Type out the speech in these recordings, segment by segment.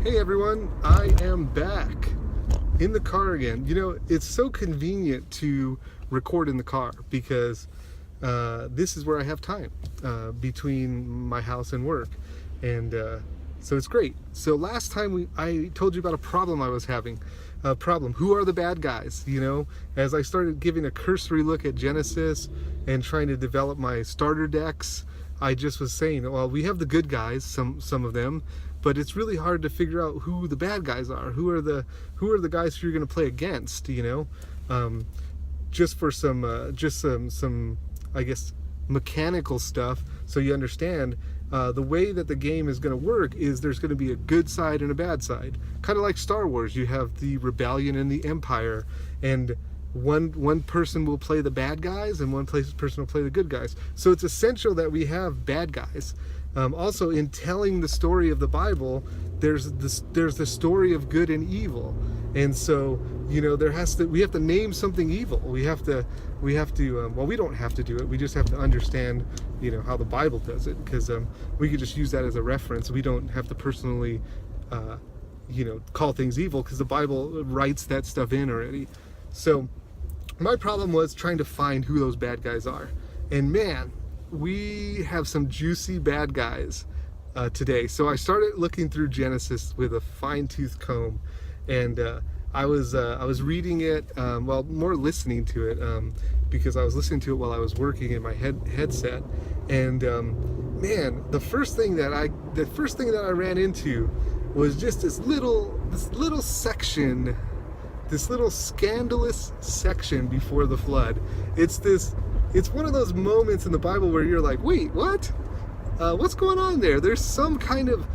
Hey everyone, I am back in the car again. You know, it's so convenient to record in the car because this is where I have time between my house and work. And so it's great. So last time I told you about a problem I was having. A problem. Who are the bad guys? You know, as I started giving a cursory look at Genesis and trying to develop my starter decks, I just was saying, well, we have the good guys, some of them, but it's really hard to figure out who the bad guys are. Who are the guys who you're going to play against? You know, just for some I guess mechanical stuff, so you understand. The way that the game is going to work is there's going to be a good side and a bad side. Kind of like Star Wars, you have the rebellion and the empire, and one person will play the bad guys and one person will play the good guys. So it's essential that we have bad guys. Also, in telling the story of the Bible, there's the story of good and evil, and so you know we have to name something evil. We have to well, we don't have to do it. We just have to understand, you know, how the Bible does it, because we could just use that as a reference. We don't have to personally, you know, call things evil, because the Bible writes that stuff in already. So my problem was trying to find who those bad guys are, and man, we have some juicy bad guys today. So I started looking through Genesis with a fine-tooth comb, and I was reading it, well, more listening to it, because I was listening to it while I was working in my headset. And man, the first thing that I ran into was just this little section, this little scandalous section before the flood. It's one of those moments in the Bible where you're like, wait, what? What's going on there? There's some kind of,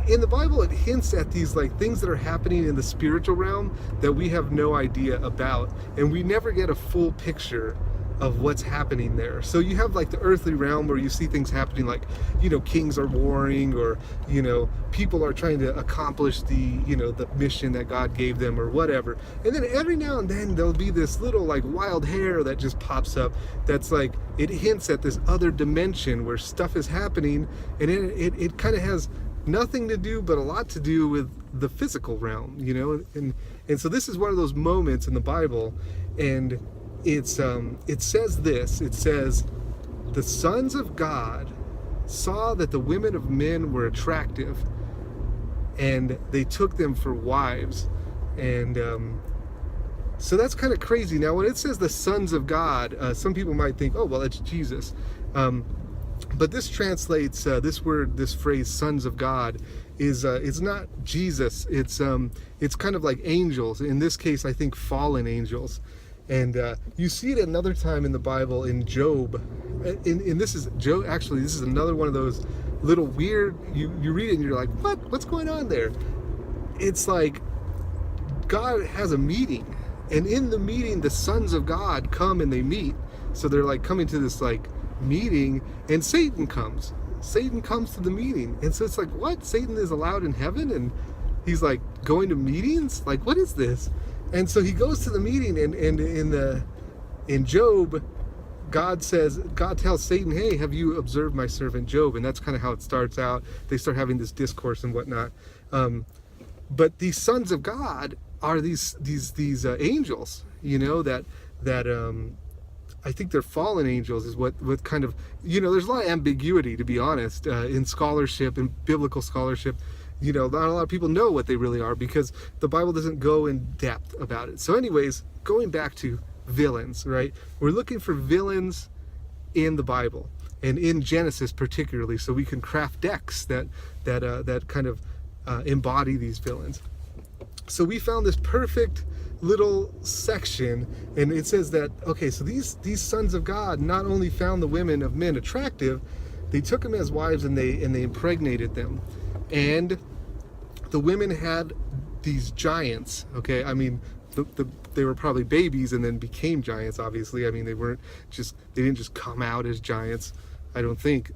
in the Bible, it hints at these like things that are happening in the spiritual realm that we have no idea about, and we never get a full picture of what's happening there. So you have like the earthly realm where you see things happening, like, you know, kings are warring, or, you know, people are trying to accomplish the, you know, the mission that God gave them or whatever. And then every now and then there'll be this little like wild hair that just pops up that's like, it hints at this other dimension where stuff is happening, and it kind of has nothing to do but a lot to do with the physical realm, you know. And so this is one of those moments in the Bible, and it says this. It says, the sons of God saw that the women of men were attractive, and they took them for wives. And so that's kind of crazy. Now when it says the sons of God, some people might think, oh well, it's Jesus, but this translates, this phrase sons of God is it's not Jesus. It's kind of like angels. In this case, I think fallen angels. And you see it another time in the Bible in Job. And this is Job. Actually, this is another one of those little weird. You read it and you're like, what? What's going on there? It's like God has a meeting, and in the meeting, the sons of God come and they meet. So they're like coming to this like meeting, and Satan comes. Satan comes to the meeting, and so it's like, what? Satan is allowed in heaven, and he's like going to meetings? Like, what is this? And so he goes to the meeting, and in Job, God tells Satan, hey, have you observed my servant Job? And that's kind of how it starts out. They start having this discourse and whatnot. But these sons of God are these angels, you know, that I think they're fallen angels is what kind of, you know, there's a lot of ambiguity, to be honest, in scholarship, in biblical scholarship. You know, not a lot of people know what they really are because the Bible doesn't go in depth about it. So anyways, going back to villains, right? We're looking for villains in the Bible, and in Genesis particularly, so we can craft decks that kind of embody these villains. So we found this perfect little section, and it says that, okay, so these sons of God not only found the women of men attractive, they took them as wives, and they impregnated them. And the women had these giants, okay? I mean, they were probably babies and then became giants, obviously. I mean, they didn't just come out as giants, I don't think.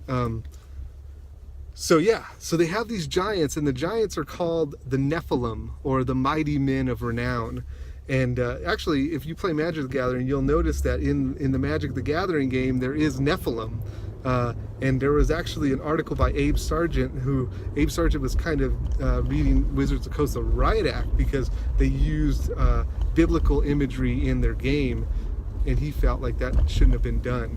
So yeah, so they have these giants, and the giants are called the Nephilim, or the mighty men of renown. And actually, if you play Magic the Gathering, you'll notice that in the Magic the Gathering game, there is Nephilim. And there was actually an article by Abe Sargent, Abe Sargent was kind of reading Wizards of the Coast, the riot act, because they used biblical imagery in their game, and he felt like that shouldn't have been done.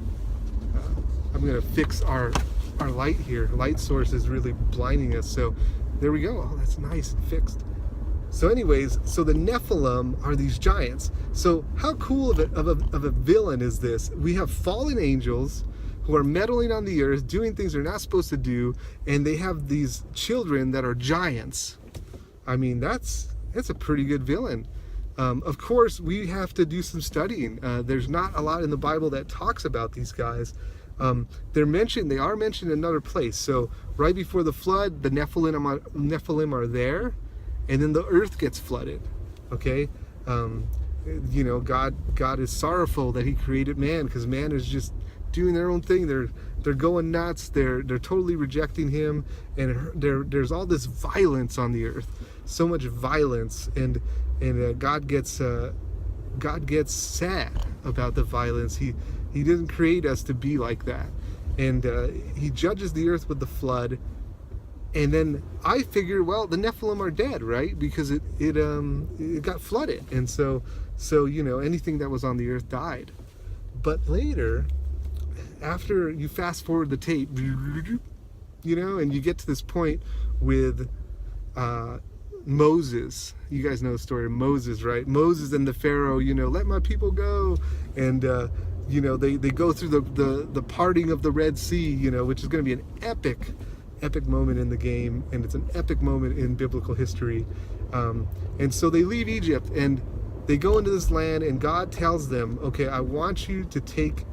I'm going to fix our light here. Light source is really blinding us. So there we go. Oh, that's nice and fixed. So anyways, so the Nephilim are these giants. So how cool of a villain is this? We have fallen angels who are meddling on the earth, doing things they're not supposed to do, and they have these children that are giants. I mean, that's a pretty good villain. Of course, we have to do some studying. There's not a lot in the Bible that talks about these guys. They are mentioned in another place. So right before the flood, the Nephilim are there, and then the earth gets flooded. Okay, you know, God is sorrowful that He created man, because man is just doing their own thing. They're going nuts. They're totally rejecting Him, and there's all this violence on the earth, so much violence, and God gets sad about the violence. He didn't create us to be like that, and He judges the earth with the flood. And then I figured, well, the Nephilim are dead, right? Because it got flooded, and so you know, anything that was on the earth died. But later, after you fast forward the tape, you know, and you get to this point with Moses. You guys know the story of Moses, right? Moses and the Pharaoh, you know, let my people go, and you know, they go through the parting of the Red Sea, you know, which is going to be an epic moment in the game, and it's an epic moment in biblical history. And so they leave Egypt and they go into this land, and God tells them, okay, I want you to take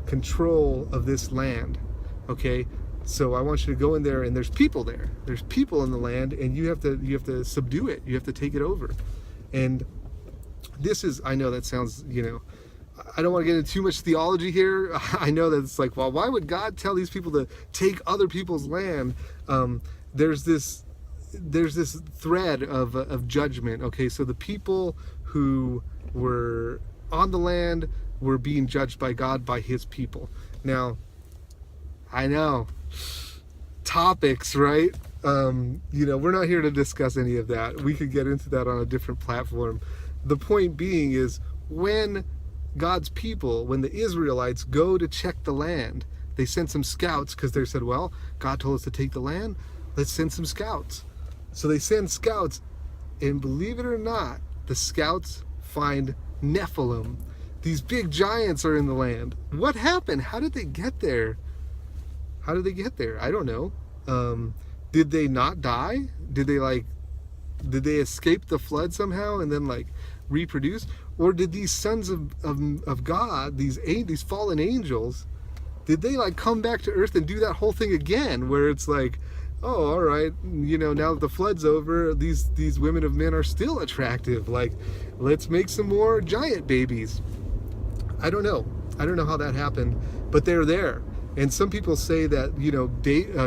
control of this land. Okay, so I want you to go in there, and there's people there. There's people in the land, and you have to subdue it. You have to take it over. And this is, I know that sounds, you know, I don't want to get into too much theology here. I know that it's like, well, why would God tell these people to take other people's land? There's this thread of judgment. Okay, so the people who were on the land were being judged by God, by His people. Now, I know, topics, right? You know, we're not here to discuss any of that. We could get into that on a different platform. The point being is, when God's people, when the Israelites go to check the land, they sent some scouts, because they said, well, God told us to take the land, let's send some scouts. So they send scouts, and believe it or not, the scouts find Nephilim. These big giants are in the land. What happened? How did they get there? I don't know. Did they not die? Did they escape the flood somehow and then like reproduce? Or did these sons of God, these fallen angels, did they like come back to earth and do that whole thing again, where it's like, oh, all right, you know, now that the flood's over, these women of men are still attractive, like, let's make some more giant babies. I don't know how that happened, but they're there. And some people say that, you know,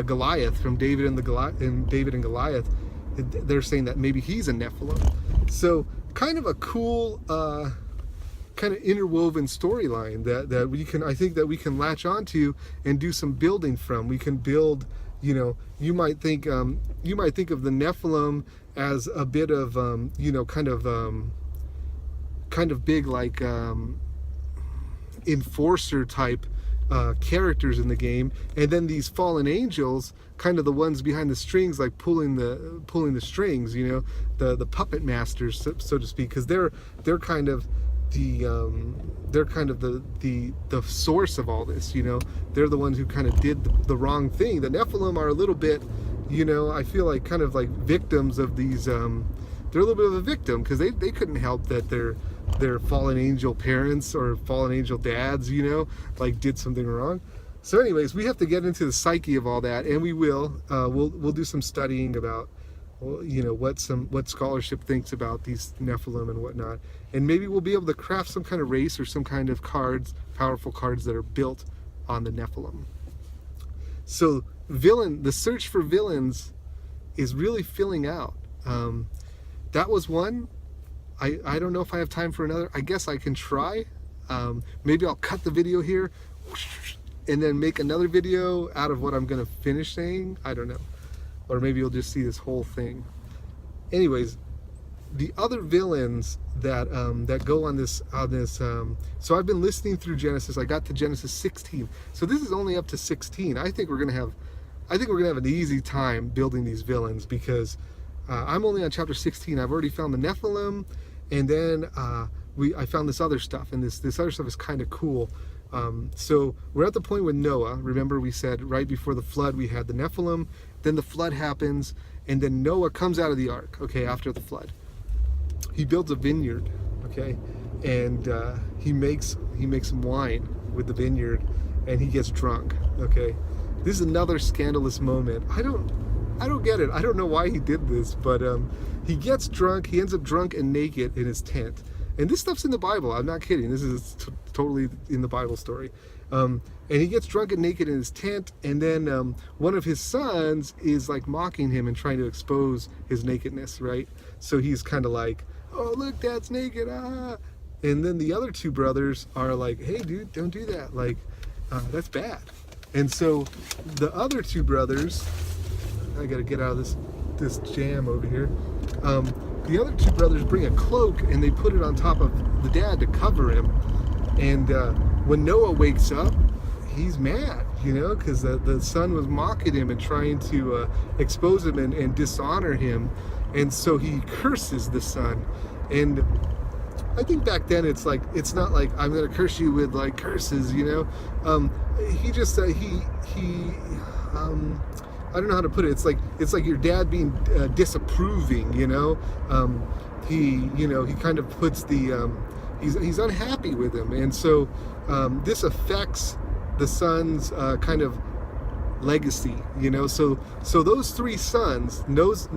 Goliath from David and Goliath, they're saying that maybe he's a Nephilim. So kind of a cool kind of interwoven storyline that we can, I think that we can latch onto and do some building from. We can build, you know, you might think of the Nephilim as a bit of you know, kind of big, like enforcer type characters in the game, and then these fallen angels, kind of the ones behind the strings, like pulling the strings, you know, the puppet masters, so to speak, because they're kind of the source of all this, you know. They're the ones who kind of did the wrong thing. The Nephilim are a little bit, you know, I feel like kind of like victims of these. They're a little bit of a victim, because they couldn't help that their fallen angel parents or fallen angel dads, you know, like did something wrong. So anyways, we have to get into the psyche of all that, and we will. We'll do some studying about, well, you know, what scholarship thinks about these Nephilim and whatnot, and maybe we'll be able to craft some kind of race or some kind of cards, powerful cards that are built on the Nephilim. So the search for villains is really filling out. That was one. I don't know if I have time for another. I guess I can try. Maybe I'll cut the video here and then make another video out of what I'm going to finish saying. I don't know. Or maybe you'll just see this whole thing. Anyways, the other villains that that go on this so I've been listening through Genesis. I got to Genesis 16. So this is only up to 16. I think we're gonna have an easy time building these villains, because I'm only on chapter 16. I've already found the Nephilim, and then I found this other stuff, and this other stuff is kind of cool. So we're at the point with Noah. Remember, we said right before the flood we had the Nephilim, then the flood happens, and then Noah comes out of the ark, okay, after the flood. He builds a vineyard, okay, and he makes some wine with the vineyard, and he gets drunk, okay. This is another scandalous moment. I don't get it. I don't know why he did this, but he gets drunk. He ends up drunk and naked in his tent. And this stuff's in the Bible. I'm not kidding. This is totally in the Bible story. And he gets drunk and naked in his tent, and then one of his sons is like mocking him and trying to expose his nakedness, right? So he's kind of like, oh, look, Dad's naked, ah. And then the other two brothers are like, hey, dude, don't do that. Like, that's bad. And so the other two brothers, I gotta get out of this jam over here. The other two brothers bring a cloak and they put it on top of the dad to cover him. And when Noah wakes up, he's mad, you know, because the son was mocking him and trying to expose him and dishonor him. And so he curses the son. And I think back then it's not like I'm gonna curse you with like curses, you know. He just I don't know how to put it. It's like your dad being disapproving, you know. He kind of puts the he's unhappy with him, and so this affects the son's kind of legacy, you know. So those three sons, Noah's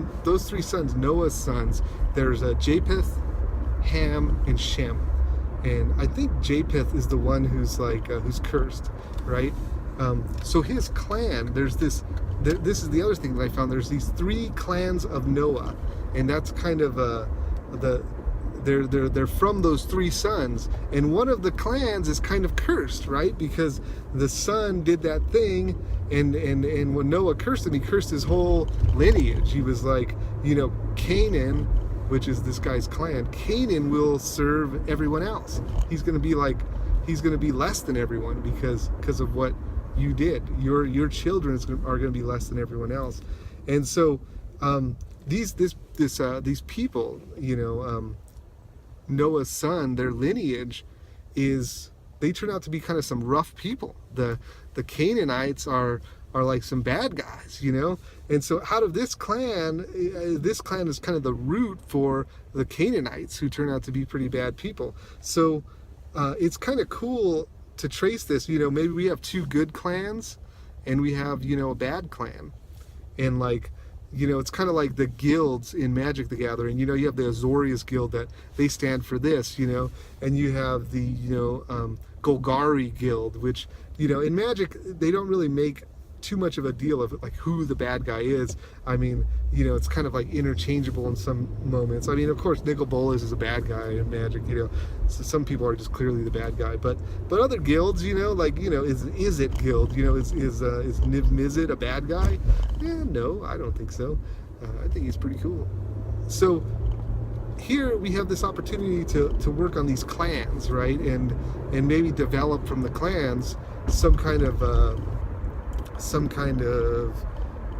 sons, there's Japheth, Ham, and Shem. And I think Japheth is the one who's like who's cursed, right? So his clan, there's this is the other thing that I found. There's these three clans of Noah, and that's kind of they're from those three sons, and one of the clans is kind of cursed, right? Because the son did that thing, and when Noah cursed him, he cursed his whole lineage. He was like, you know, Canaan, which is this guy's clan, Canaan will serve everyone else. He's going to be less than everyone because of what you did. Your children are going to be less than everyone else. And so these people, you know, Noah's son, their lineage they turn out to be kind of some rough people. The Canaanites are like some bad guys, you know. And so out of this clan is kind of the root for the Canaanites, who turn out to be pretty bad people. So it's kind of cool to trace this. You know, maybe we have two good clans and we have, you know, a bad clan. And like, you know, it's kind of like the guilds in Magic the Gathering. You know, you have the Azorius Guild, that they stand for this, you know, and you have the, you know, Golgari Guild, which, you know, in Magic they don't really make too much of a deal of it, like who the bad guy is. I mean, you know, it's kind of like interchangeable in some moments. I mean, of course, Nicol Bolas is a bad guy in Magic, you know, so some people are just clearly the bad guy, but other guilds, you know, like, you know, is it Guild, you know, is Niv Mizzet a bad guy? No, I don't think so. I think he's pretty cool. So here we have this opportunity to work on these clans, right, and maybe develop from the clans some kind of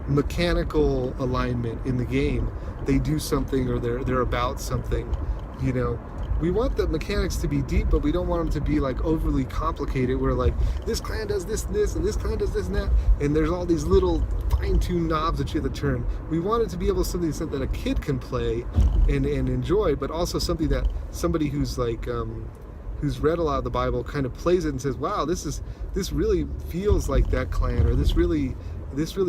mechanical alignment in the game. They do something, or they're about something, you know. We want the mechanics to be deep, but we don't want them to be like overly complicated, where like this clan does this and this, and this clan does this and that, and there's all these little fine-tuned knobs that you have to turn. We want it to be able to something that a kid can play and enjoy, but also something that somebody who's like who's read a lot of the Bible kind of plays it and says, wow, this really feels like that clan, or this really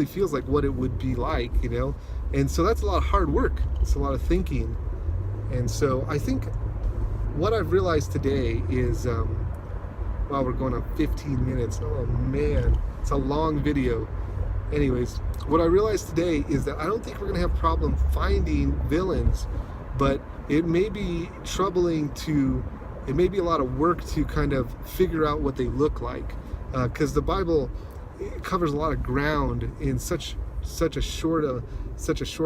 feels like what it would be like, you know. And so that's a lot of hard work. It's a lot of thinking. And so I think what I've realized today is, wow, we're going on 15 minutes. Oh man, it's a long video. Anyways, what I realized today is that I don't think we're gonna have a problem finding villains, but it may be troubling it may be a lot of work to kind of figure out what they look like. because the Bible covers a lot of ground in such a short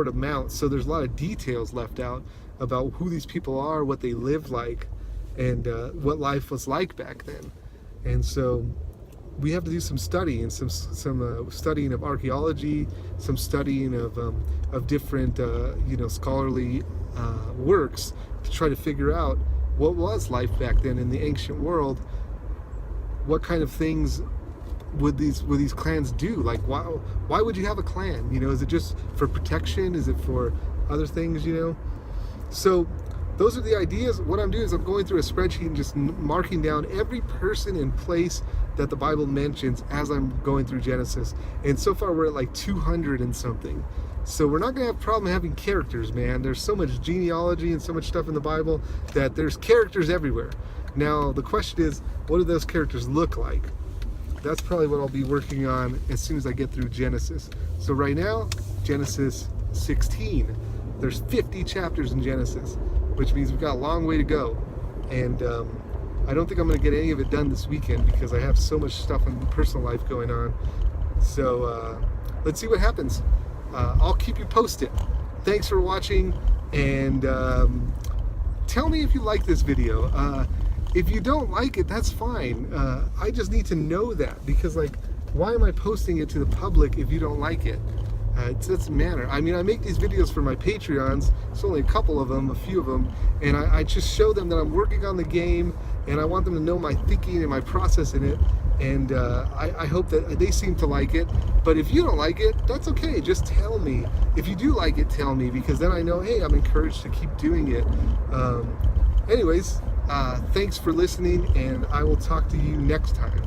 amount. So there's a lot of details left out about who these people are, what they lived like, and what life was like back then. And so we have to do some studying, some studying of archaeology, some studying of different scholarly works to try to figure out what was life back then in the ancient world. What kind of things would these clans do? Like, why would you have a clan? Is it just for protection? Is it for other things? So those are the ideas. What I'm doing is I'm going through a spreadsheet and just marking down every person and place that the Bible mentions as I'm going through Genesis. And so far we're at like 200 and something. So we're not going to have a problem having characters, man. There's so much genealogy and so much stuff in the Bible that there's characters everywhere. Now the question is, what do those characters look like? That's probably what I'll be working on as soon as I get through Genesis. So right now, Genesis 16. There's 50 chapters in Genesis, which means we've got a long way to go. And I don't think I'm going to get any of it done this weekend because I have so much stuff in personal life going on. So let's see what happens. I'll keep you posted. Thanks for watching, and tell me if you like this video. If you don't like it, that's fine. I just need to know that, because why am I posting it to the public if you don't like it? It doesn't matter. I mean, I make these videos for my Patreons. It's only a couple of them, a few of them, and I just show them that I'm working on the game, and I want them to know my thinking and my process in it. And I hope that they seem to like it. But if you don't like it, that's okay. Just tell me. If you do like it, tell me, because then I know, hey, I'm encouraged to keep doing it. Anyways, thanks for listening, and I will talk to you next time.